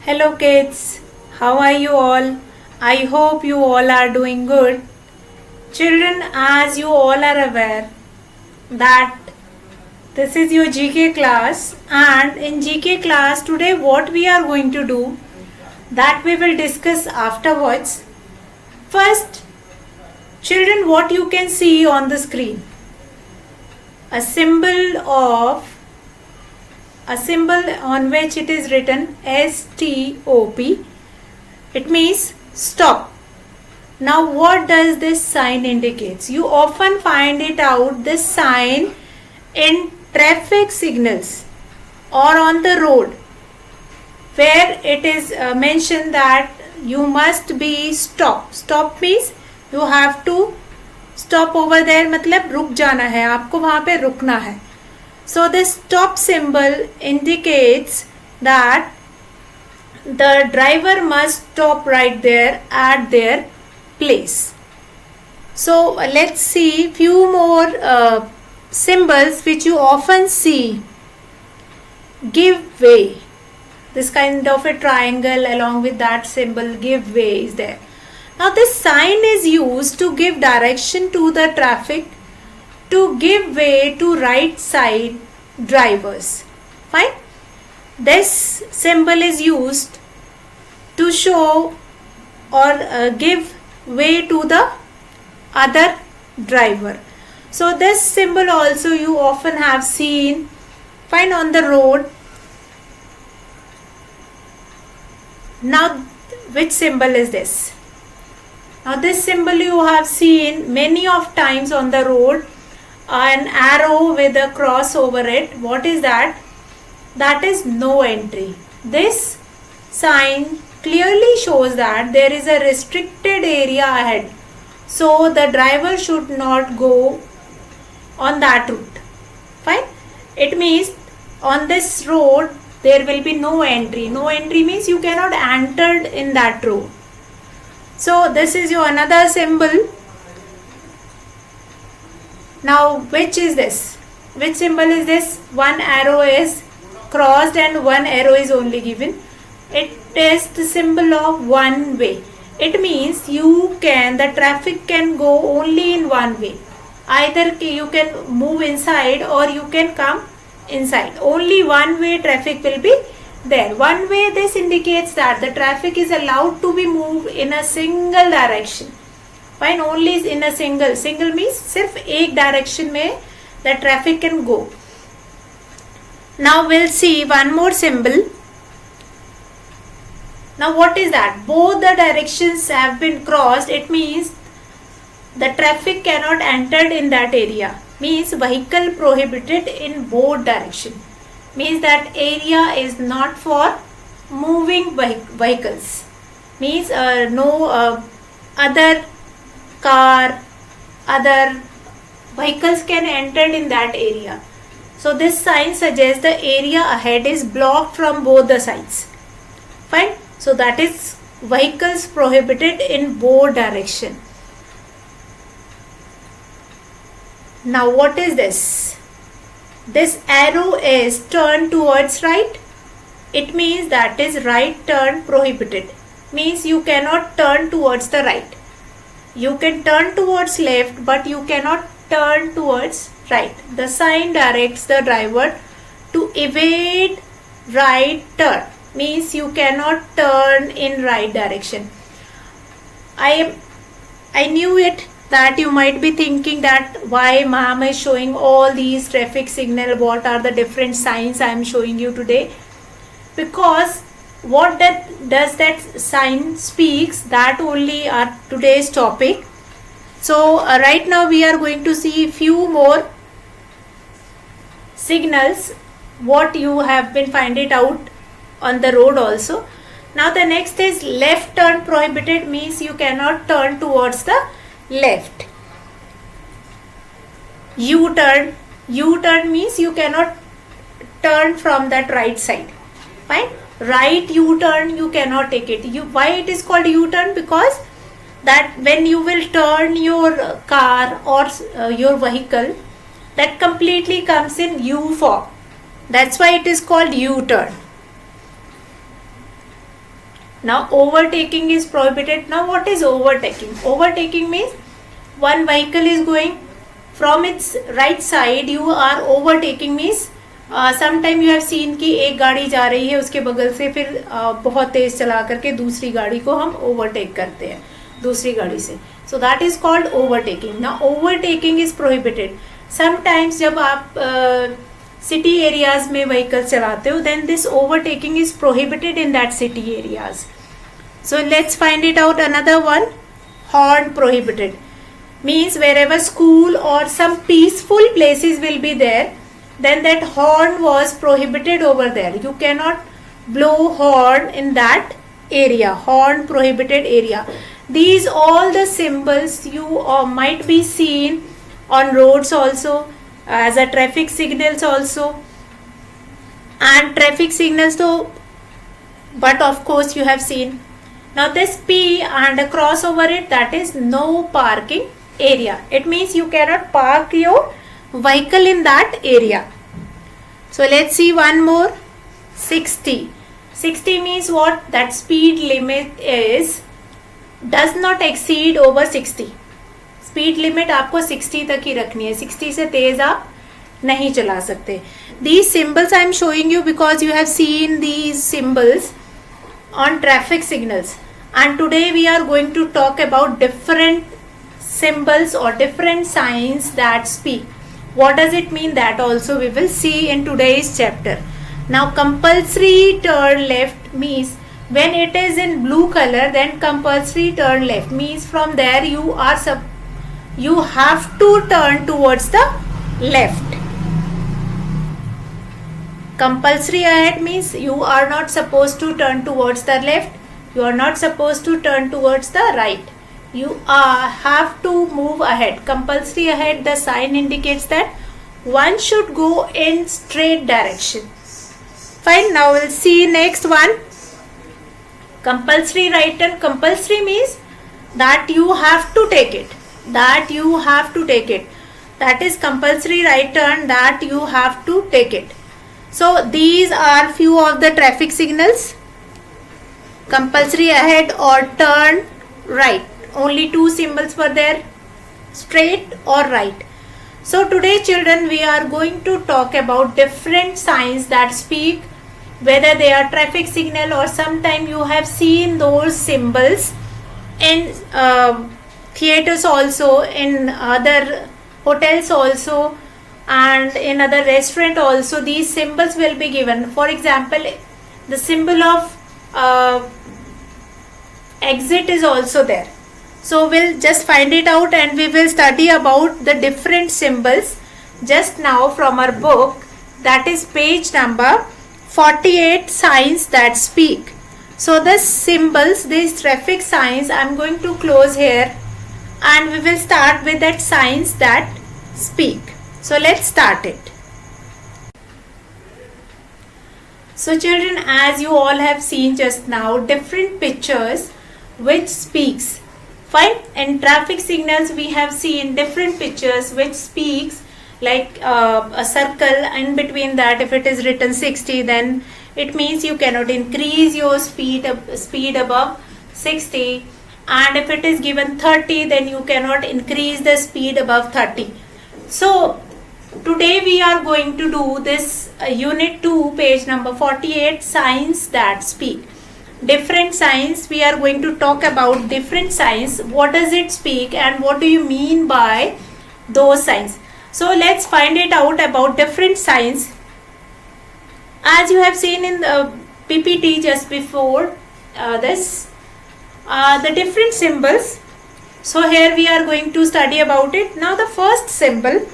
Hello kids, how are you all? I hope you all are doing good. Children, as you all are aware that this is your GK class, and in GK class today what we are going to do that we will discuss afterwards. First, children, what you can see on the screen, a symbol on which it is written STOP. It means stop. Now what does this sign indicates? You often find it out, this sign, in traffic signals or on the road, where it is mentioned that you must be stop. Stop means you have to stop over there, मतलब रुक जाना है, आपको वहाँ पे रुकना है. So this stop symbol indicates that the driver must stop right there at their place. So let's see few more symbols which you often see. Give way. This kind of a triangle along with that symbol give way is there. Now this sign is used to give direction to the traffic, to give way to right side drivers. Fine. This symbol is used to show or give way to the other driver. So this symbol also you often have seen, fine, on the road. Now which symbol is this? Now this symbol you have seen many of times on the road, an arrow with a cross over it. What is that? That is no entry. This sign clearly shows that there is a restricted area ahead, so the driver should not go on that route. Fine. It means on this road there will be no entry. No entry means you cannot enter in that road. So this is your another symbol. Now which is this? Which symbol is this? One arrow is crossed and one arrow is only given. It is the symbol of one way. It means the traffic can go only in one way. Either you can move inside or you can come inside. Only one way traffic will be there. One way, this indicates that the traffic is allowed to be moved in a single direction. Fine, only in a single means सिर्फ एक direction में the traffic can go. Now we'll see one more symbol. Now what is that? Both the directions have been crossed. It means the traffic cannot enter in that area. Means vehicle prohibited in both direction. Means that area is not for moving vehicles. Means no other car, other vehicles can enter in that area. So this sign suggests the area ahead is blocked from both the sides. Fine. So that is vehicles prohibited in both direction. Now what is this? This arrow is turned towards right. It means that is right turn prohibited. Means you cannot turn towards the right. You can turn towards left, but you cannot turn towards right. The sign directs the driver to evade right turn. Means you cannot turn in right direction. I knew it that you might be thinking that why ma'am is showing all these traffic signal, what are the different signs I am showing you today. Because what does that sign speaks, that only are today's topic. So right now we are going to see few more signals what you have been find it out on the road also. Now the next is left turn prohibited, means you cannot turn towards the left. U-turn means you cannot turn from that right side. Fine. Right U-turn you cannot take it. Why it is called U-turn? Because that when you will turn your car or your vehicle, that completely comes in U form. That's why it is called U-turn. Now overtaking is prohibited. Now what is overtaking? Overtaking means one vehicle is going from its right side, you are overtaking means sometime you have seen कि एक गाड़ी जा रही है उसके बगल से, फिर बहुत तेज चला करके दूसरी गाड़ी को हम ओवरटेक करते हैं दूसरी गाड़ी से. So that is called overtaking. Now overtaking is prohibited. Sometimes जब आप city areas में vehicle चलाते हो, then this overtaking is prohibited in that city areas. So let's find it out. Another one, horn prohibited. Means wherever school or some peaceful places will be there, then that horn was prohibited over there. You cannot blow horn in that area. Horn prohibited area. These all the symbols you might be seen on roads also, as a traffic signals also, and traffic signals though, but of course you have seen. Now this P and a cross over it, that is no parking area. It means you cannot park your vehicle in that area. So let's see one more. 60. 60 means what? That speed limit is does not exceed over 60. Speed limit आपको 60 तक ही रखनी है, 60 से तेज आप नहीं चला सकते. These symbols I am showing you because you have seen these symbols on traffic signals, and today we are going to talk about different symbols or different signs that speak. What does it mean? That also we will see in today's chapter. Now compulsory turn left means when it is in blue color, then compulsory turn left means from there you have to turn towards the left. Compulsory ahead means you are not supposed to turn towards the left, you are not supposed to turn towards the right. You have to move ahead. Compulsory ahead, the sign indicates that one should go in straight direction. Fine, now we'll see next one. Compulsory right turn. Compulsory means that you have to take it. That you have to take it. That is compulsory right turn, that you have to take it. So these are few of the traffic signals. Compulsory ahead or turn right. Only two symbols were there, straight or right. So today children, we are going to talk about different signs that speak, whether they are traffic signal or sometime you have seen those symbols in theaters also, in other hotels also, and in other restaurant also. These symbols will be given. For example, the symbol of exit is also there. So we'll just find it out and we will study about the different symbols just now from our book, that is page number 48, signs that speak. So the symbols, these traffic signs, I am going to close here and we will start with that signs that speak. So let's start it. So children, as you all have seen just now, different pictures which speaks. Fine. In traffic signals we have seen different pictures which speaks, like a circle, in between that if it is written 60, then it means you cannot increase your speed above 60, and if it is given 30, then you cannot increase the speed above 30. So today we are going to do this unit 2, page number 48, signs that speak. Different signs, we are going to talk about different signs. What does it speak and what do you mean by those signs? So let's find it out about different signs. As you have seen in the PPT just before this, the different symbols. So here we are going to study about it. Now the first symbol.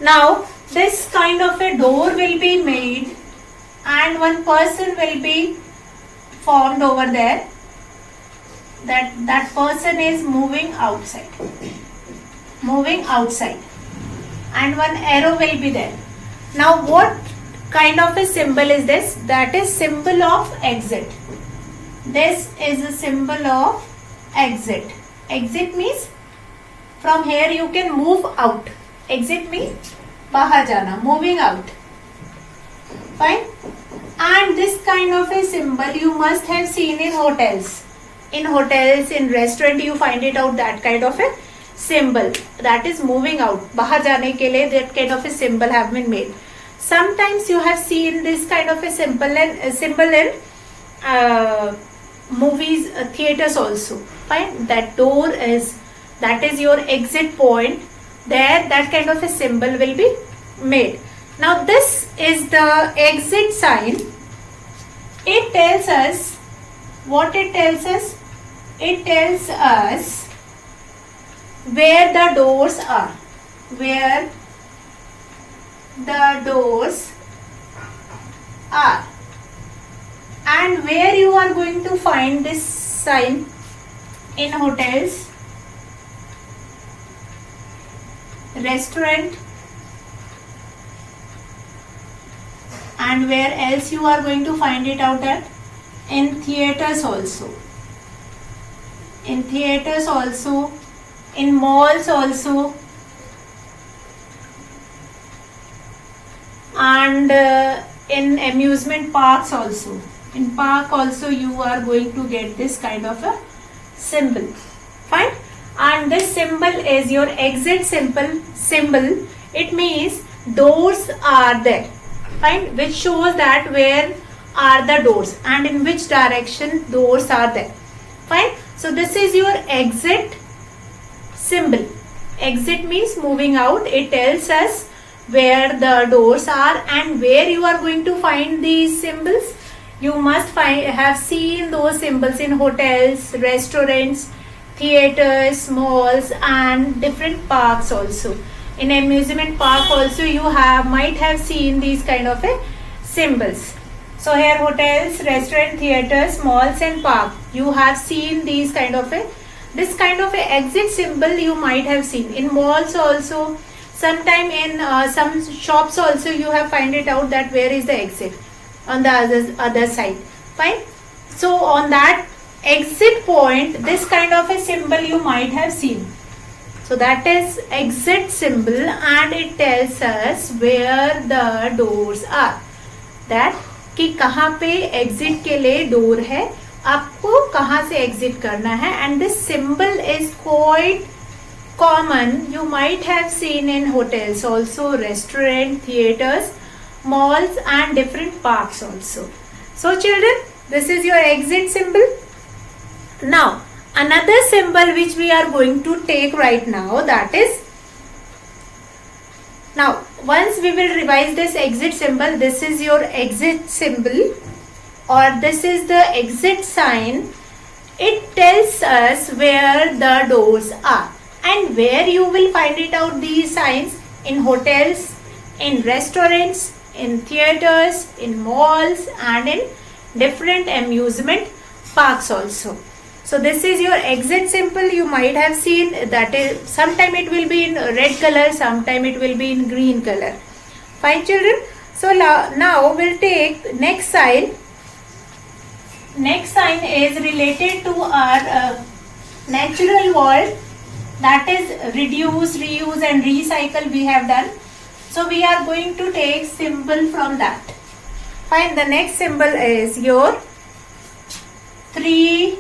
Now this kind of a door will be made and one person will be formed over there. That person is moving outside. Moving outside. And one arrow will be there. Now what kind of a symbol is this? That is symbol of exit. This is a symbol of exit. Exit means from here you can move out. Exit means bahar jana, moving out. Fine. And this kind of a symbol you must have seen in hotels. In hotels, in restaurant, you find it out, that kind of a symbol that is moving out. बाहर जाने के लिए that kind of a symbol have been made. Sometimes you have seen this kind of a symbol in movies, theaters also. Fine. That door that is your exit point. There, that kind of a symbol will be made. Now this is the exit sign. It tells us what it tells us. It tells us where the doors are. Where the doors are. And where you are going to find this sign in hotels, restaurant, and where else you are going to find it out at? In theaters also. In theaters also, in malls also, and in amusement parks also. In park also you are going to get this kind of a symbol. Fine. And this symbol is your exit symbol. It means doors are there. Fine. Which shows that where are the doors and in which direction doors are there. Fine. So this is your exit symbol. Exit means moving out. It tells us where the doors are and where you are going to find these symbols. You must have seen those symbols in hotels, restaurants, theaters, malls, and different parks also. In amusement park also you might have seen these kind of symbols. So here hotels, restaurant, theaters, malls and park. You have seen these kind of this kind of exit symbol you might have seen. In malls also, sometime in some shops also you have find it out that where is the exit on the other side. Fine. So on that exit point, this kind of a symbol you might have seen. So that is exit symbol and it tells us where the doors are. That कि कहाँ पे exit के लिए door है, आपको कहाँ से exit करना है. And this symbol is quite common. You might have seen in hotels also, restaurant, theatres, malls and different parks also. So children, this is your exit symbol. Now another symbol which we are going to take right now, that is, now once we will revise this exit symbol, this is your exit symbol or this is the exit sign. It tells us where the doors are and where you will find it out, these signs, in hotels, in restaurants, in theaters, in malls and in different amusement parks also. So this is your exit symbol. You might have seen that is, sometime it will be in red color, sometime it will be in green color. Fine children. So now we'll take next sign. Next sign is related to our natural world, that is reduce, reuse and recycle we have done. So we are going to take symbol from that. Fine. The next symbol is your 3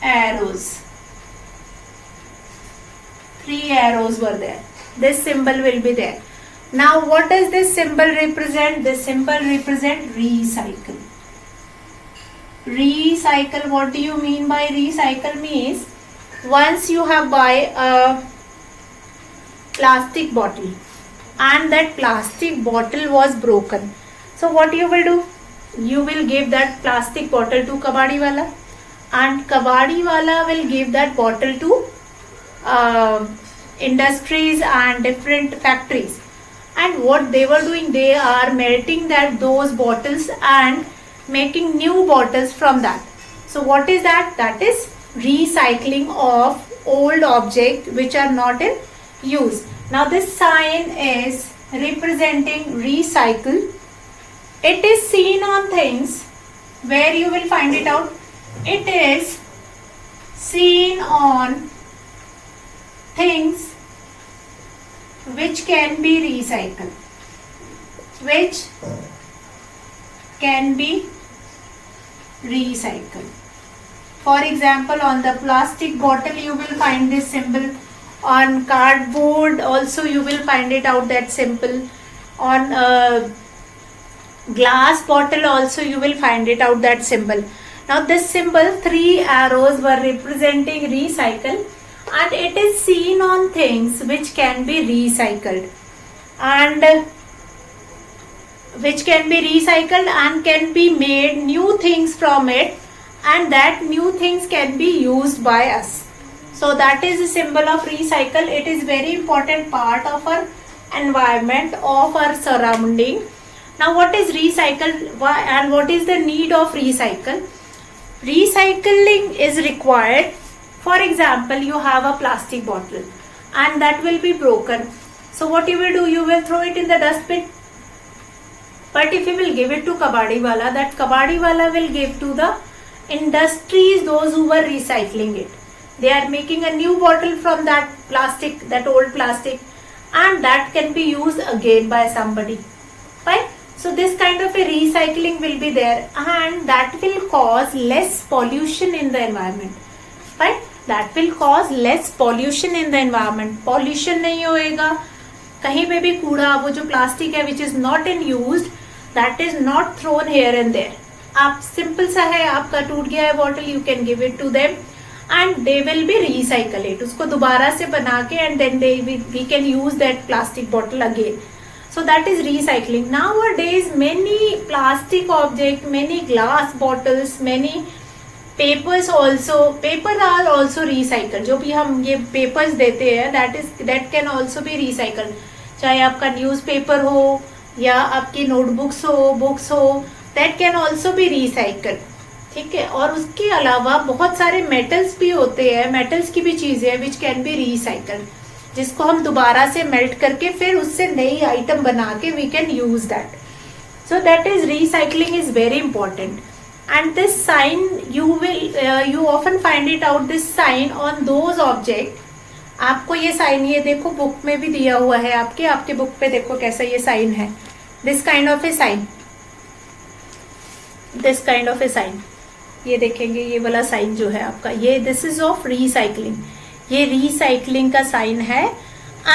arrows. 3 arrows were there. This symbol will be there. Now what does this symbol represent? This symbol represent recycle. Recycle, what do you mean by recycle? Means once you have buy a plastic bottle and that plastic bottle was broken, so what you will do? You will give that plastic bottle to kabadi wala and kabadi wala will give that bottle to industries and different factories. And what they were doing, they are melting those bottles and making new bottles from that. So what is that? That is recycling of old objects which are not in use. Now this sign is representing recycle. It is seen on things. Where you will find it out? It is seen on things which can be recycled. Which can be recycled. For example, on the plastic bottle you will find this symbol. On cardboard also you will find it out, that symbol. On glass bottle also you will find it out, that symbol. Now this symbol, 3 arrows were representing recycle, and it is seen on things which can be recycled and can be made new things from it, and that new things can be used by us. So that is the symbol of recycle. It is very important part of our environment, of our surrounding. Now what is recycle and what is the need of recycle? Recycling is required. For example, you have a plastic bottle and that will be broken. So what you will do, you will throw it in the dustbin. But if you will give it to kabadi wala, that kabadi wala will give to the industries, those who were recycling it. They are making a new bottle from that plastic, that old plastic, and that can be used again by somebody. Fine. So this kind of a recycling will be there, and that will cause less pollution in the environment. Fine. That will cause less pollution in the environment. Pollution नहीं होएगा. कहीं पे भी कूड़ा, वो जो plastic है which is not in used, that is not thrown here and there. आप सिंपल सा है, आपका टूट गया है bottle, you can give it to them and they will be recycle it. उसको दोबारा से बना के and then we can use that plastic bottle again. So that is recycling. Nowadays many plastic objects, many glass bottles, many papers also, paper are also recycled. जो भी हम ये papers देते हैं, that can also be recycled. चाहे आपका newspaper हो या आपकी नोटबुक्स हो, बुक्स हो, that can also be recycled. ठीक है. और उसके अलावा बहुत सारे मेटल्स भी होते हैं, मेटल्स की भी चीज़ें हैं which can be recycled, जिसको हम दोबारा से मेल्ट करके फिर उससे नई आइटम बना के we can use that. So that is recycling is very important. And this sign you often find it out, this sign on those object. आपको ये साइन, ये देखो बुक में भी दिया हुआ है, आपके बुक पे देखो कैसा ये साइन है. This kind of a sign, this kind of a sign. ये देखेंगे ये वाला साइन जो है आपका, ये this is of recycling. ये recycling का साइन है.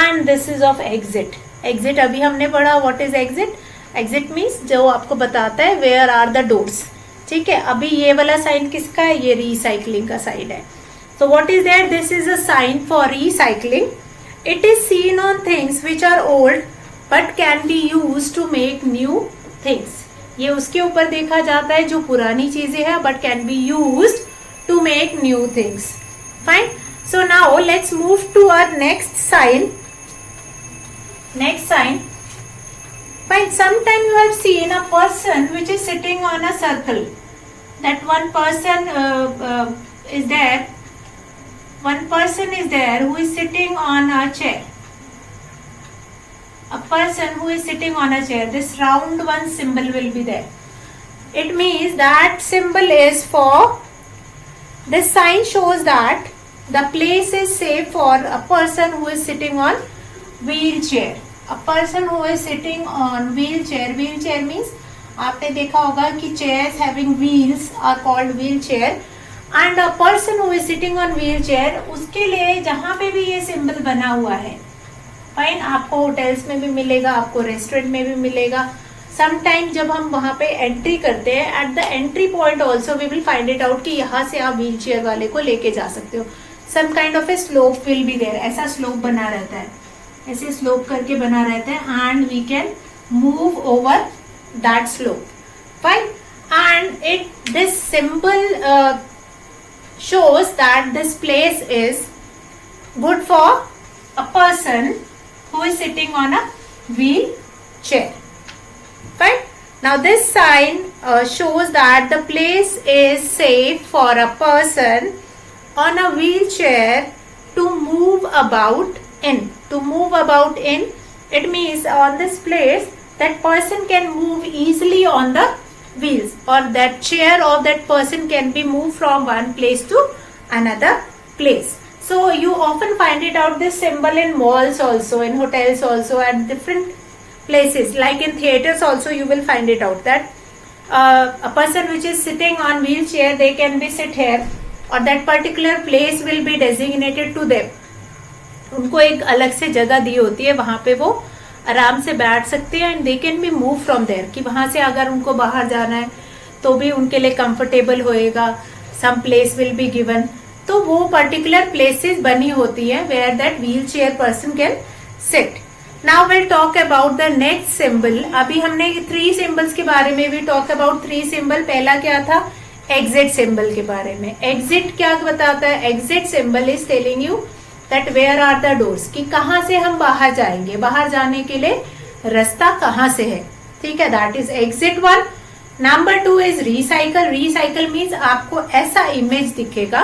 And this is of exit. Exit अभी हमने पढ़ा. What is exit? Exit means जो आपको बताता है where are the doors. ठीक है. अभी ये वाला साइन किसका है? ये रिसाइकलिंग का साइन है. So what is there? This is a sign for recycling. It is seen on things which are old but can be used to make new things. ये उसके ऊपर देखा जाता है जो पुरानी चीजें हैं but can be used to make new things. Fine. So now let's move to our next sign. Next sign. Fine. Sometime you have seen a person which is sitting on a circle. That one person is there. One person is there who is sitting on a chair. A person who is sitting on a chair. This round one symbol will be there. It means that symbol is for, this sign shows that the place is safe for a person who is sitting on wheelchair. A person who is sitting on wheelchair. Wheelchair means आपने देखा होगा कि chairs having wheels are called wheelchair. And a person who is sitting on wheelchair, उसके लिए जहाँ पे भी ये symbol बना हुआ है, फाइन, आपको होटल्स में भी मिलेगा, आपको रेस्टोरेंट में भी मिलेगा. समटाइम जब हम वहाँ पे एंट्री करते हैं, at the entry point also we will find it out कि यहाँ से आप व्हील चेयर वाले को लेके जा सकते हो. Some kind of a slope will be there. ऐसा स्लोप बना रहता है, ऐसे स्लोप करके बना रहता है and we can move over that slope. Fine. And it this symbol shows that this place is good for a person who is sitting on a wheelchair. Fine. Now this sign shows that the place is safe for a person on a wheelchair to move about in. To move about in, it means on this place that person can move easily on the wheels, or that chair of that person can be moved from one place to another place. So you often find it out, this symbol in malls also, in hotels also, and different places like in theaters also you will find it out, that a person which is sitting on wheelchair, they can be sit here, or that particular place will be designated to them. उनको एक अलग से जगह दी होती है, वहां पे वो आराम से बैठ सकते हैं, and they can be move from there, कि वहां से अगर उनको बाहर जाना है तो भी उनके लिए कंफर्टेबल होएगा. Some place will be given. तो वो पर्टिकुलर प्लेसेस बनी होती है where that wheelchair person can sit. Now will talk about the next symbol. अभी हमने 3 सिंबल्स के बारे में भी टॉक अबाउट 3 सिंबल. पहला क्या था? एग्जिट सिंबल के बारे में. एग्जिट क्या बताता है? Exit symbol is telling you that where are the doors, कि कहाँ से हम बाहर जाएंगे, बाहर जाने के लिए रास्ता कहाँ से है. ठीक है, that is exit 1. Number 2 is recycle. Recycle means आपको ऐसा इमेज दिखेगा,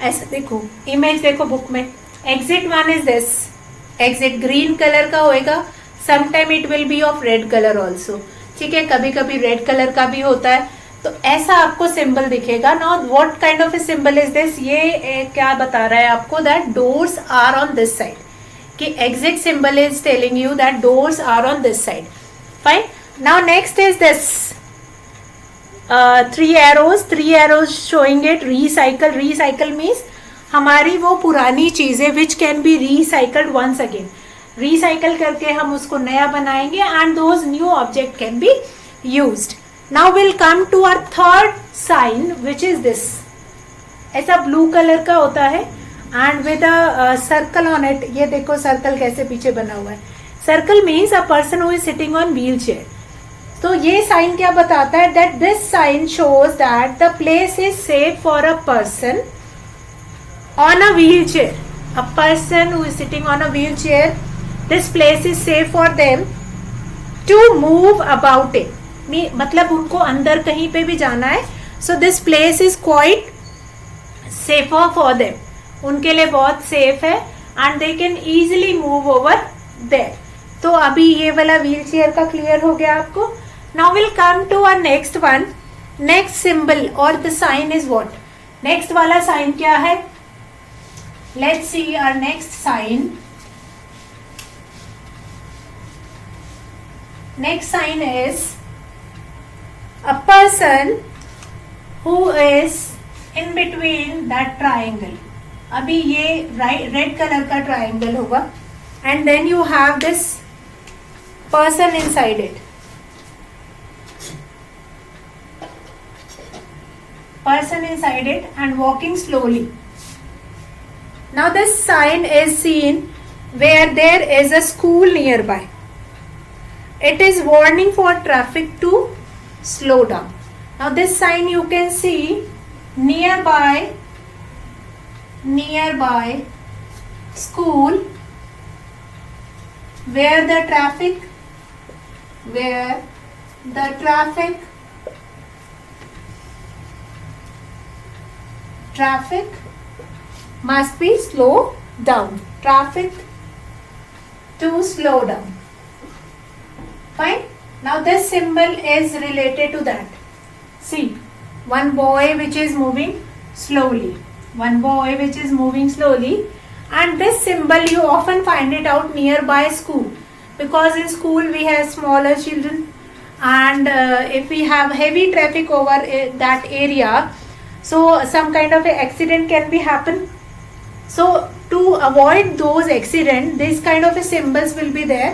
ऐसा देखो, इमेज देखो बुक में. Exit 1 is this. Exit green colour का होएगा. Sometime it will be of red colour also. ठीक है, कभी कभी रेड कलर का भी होता है. तो ऐसा आपको सिंबल दिखेगा. Now what kind of a symbol is this? ये क्या बता रहा है आपको? That doors are on this side. कि exit symbol is telling you that doors are on this side. Fine. Now next is this 3 arrows. 3 arrows showing it recycle. Recycle means हमारी वो पुरानी चीजें which can be recycled once again. Recycle करके हम उसको नया बनाएंगे, and those new object can be used. Now will come to our third sign which is this. ऐसा ब्लू कलर का होता है and with a circle on it. ये देखो सर्कल कैसे पीछे बना हुआ है. Circle means a person who is sitting on wheelchair. तो ये साइन क्या बताता है? That this sign shows that the place is safe for a person on a wheelchair. A person who is sitting on a wheelchair, this place is safe for them to move about it. मतलब उनको अंदर कहीं पे भी जाना है, so this place is quite safer for them. उनके लिए बहुत सेफ है and they can easily move over there. तो अभी ये वाला व्हील चेयर का क्लियर हो गया आपको. Now we'll come to our next one. Next symbol or the sign is what? Next वाला sign क्या है? Let's see our next sign. Next sign is a person who is in between that triangle. अभी ये red colour का triangle होगा, and then you have this person inside it. Person inside it and walking slowly. Now this sign is seen where there is a school nearby. It is warning for traffic to slow down. Now this sign you can see nearby school where the traffic must be slow down. Traffic to slow down. Fine. Now this symbol is related to that. See, one boy which is moving slowly. And this symbol you often find it out nearby school, because in school we have smaller children, and if we have heavy traffic over that area, so some kind of a accident can be happen. So to avoid those accidents, this kind of a symbols will be there.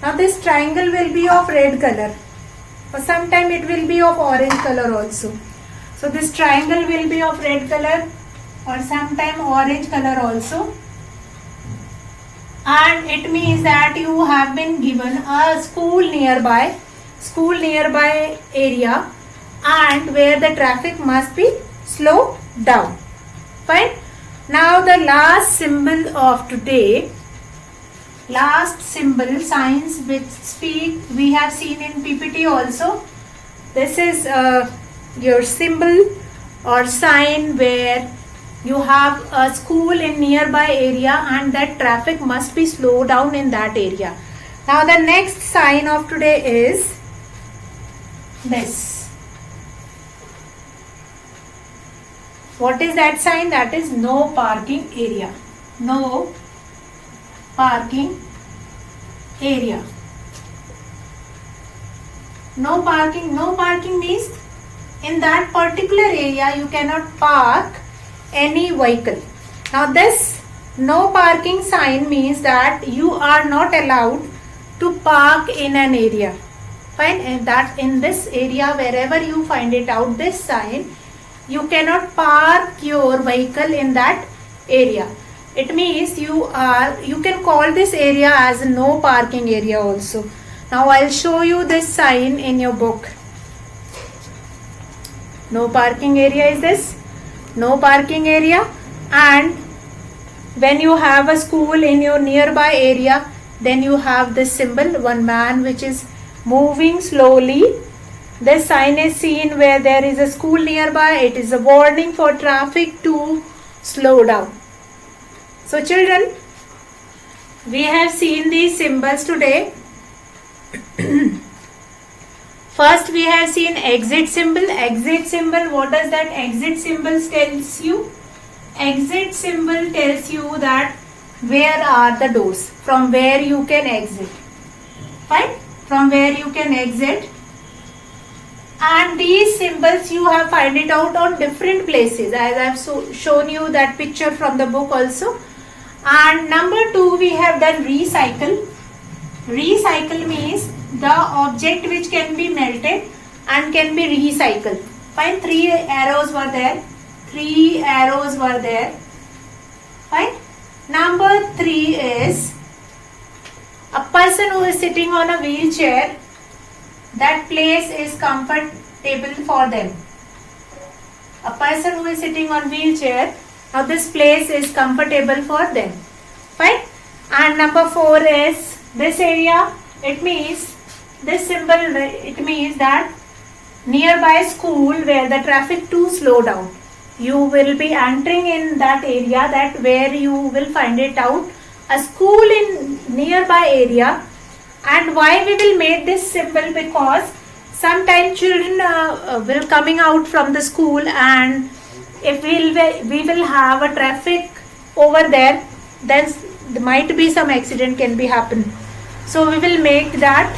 Now this triangle will be of red color, or sometime it will be of orange color also. So this triangle will be of red color or sometime orange color also, and it means that you have been given a school nearby area, and where the traffic must be slowed down. Fine. Now the last symbol of today, last symbol signs which speak, we have seen in PPT also. This is your symbol or sign where you have a school in nearby area and that traffic must be slowed down in that area. Now the next sign of today is this. What is that sign? That is no parking area. No parking area. No parking. No parking means in that particular area you cannot park any vehicle. Now this no parking sign means that you are not allowed to park in an area. Fine, and that in this area, wherever you find it out, this sign, you cannot park your vehicle in that area. It means you can call this area as a no parking area also. Now I'll show you this sign in your book. No parking area is this. No parking area. And when you have a school in your nearby area, then you have this symbol, one man which is moving slowly. This sign is seen where there is a school nearby. It is a warning for traffic to slow down. So children, we have seen these symbols today. First we have seen exit symbol. Exit symbol, what does that exit symbol tells you? Exit symbol tells you that where are the doors, from where you can exit. Fine? From where you can exit. And these symbols you have find it out on different places, as I have shown you that picture from the book also. And number 2, we have done recycle. Recycle means the object which can be melted and can be recycled. Fine, 3 arrows were there. 3 arrows were there. Fine. Number 3 is a person who is sitting on a wheelchair. That place is comfortable for them. A person who is sitting on wheelchair, now this place is comfortable for them. Fine. And number 4 is this area. It means this symbol, it means that nearby school where the traffic to slow down. You will be entering in that area, that where you will find it out a school in nearby area. And why we will make this symbol? Because sometimes children will coming out from the school, and if we will have a traffic over there, then there might be some accident can be happen. So we will make that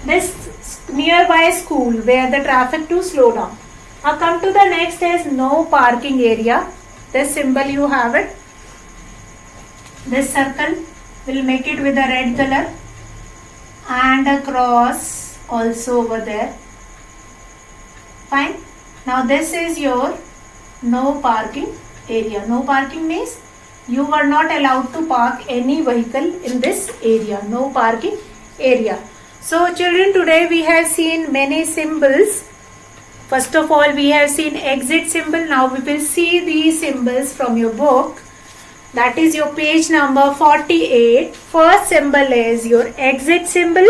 this nearby school where the traffic to slow down. Now come to the next is no parking area. This symbol you have it. This circle, will make it with a red color and a cross also over there. Fine. Now this is your no parking area. No parking means you are not allowed to park any vehicle in this area. No parking area. So children, today we have seen many symbols. First of all, we have seen exit symbol. Now we will see these symbols from your book. That is your page number 48. First symbol is your exit symbol.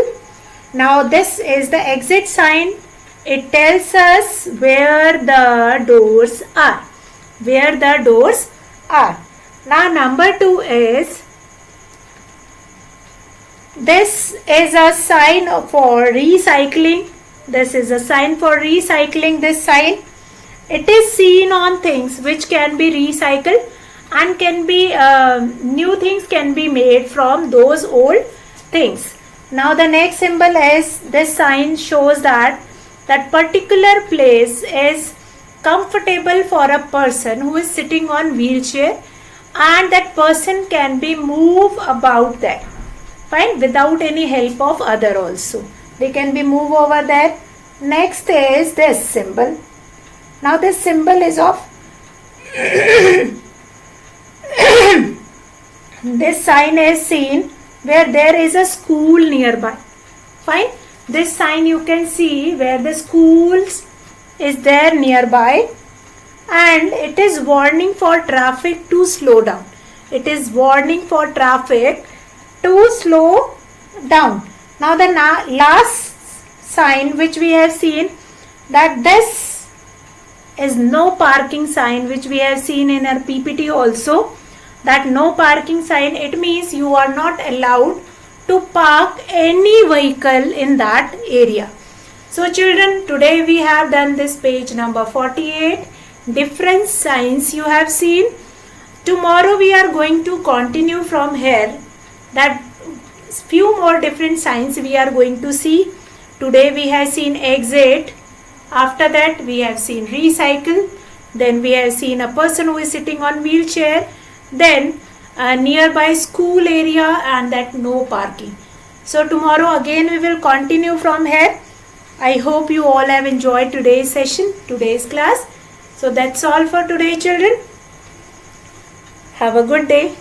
Now this is the exit sign. It tells us where the doors are. Where the doors are. Now number 2 is, this is a sign for recycling. This is a sign for recycling. This sign, it is seen on things which can be recycled and can be new things can be made from those old things. Now the next symbol is, this sign shows that that particular place is comfortable for a person who is sitting on wheelchair, and that person can be moved about there. Fine, without any help of other also. They can be moved over there. Next is this symbol. Now this symbol is of this sign is seen where there is a school nearby. Fine. This sign you can see where the schools is there nearby, and it is warning for traffic to slow down. It is warning for traffic to slow down. Now the last sign which we have seen, that this is no parking sign, which we have seen in our PPT also. That no parking sign, it means you are not allowed to park any vehicle in that area. So children, today we have done this page number 48. Different signs you have seen. Tomorrow we are going to continue from here. That few more different signs we are going to see. Today we have seen exit. After that we have seen recycle. Then we have seen a person who is sitting on wheelchair. Then a nearby school area and that no parking. So tomorrow again we will continue from here. I hope you all have enjoyed today's session, today's class. So that's all for today, children. Have a good day.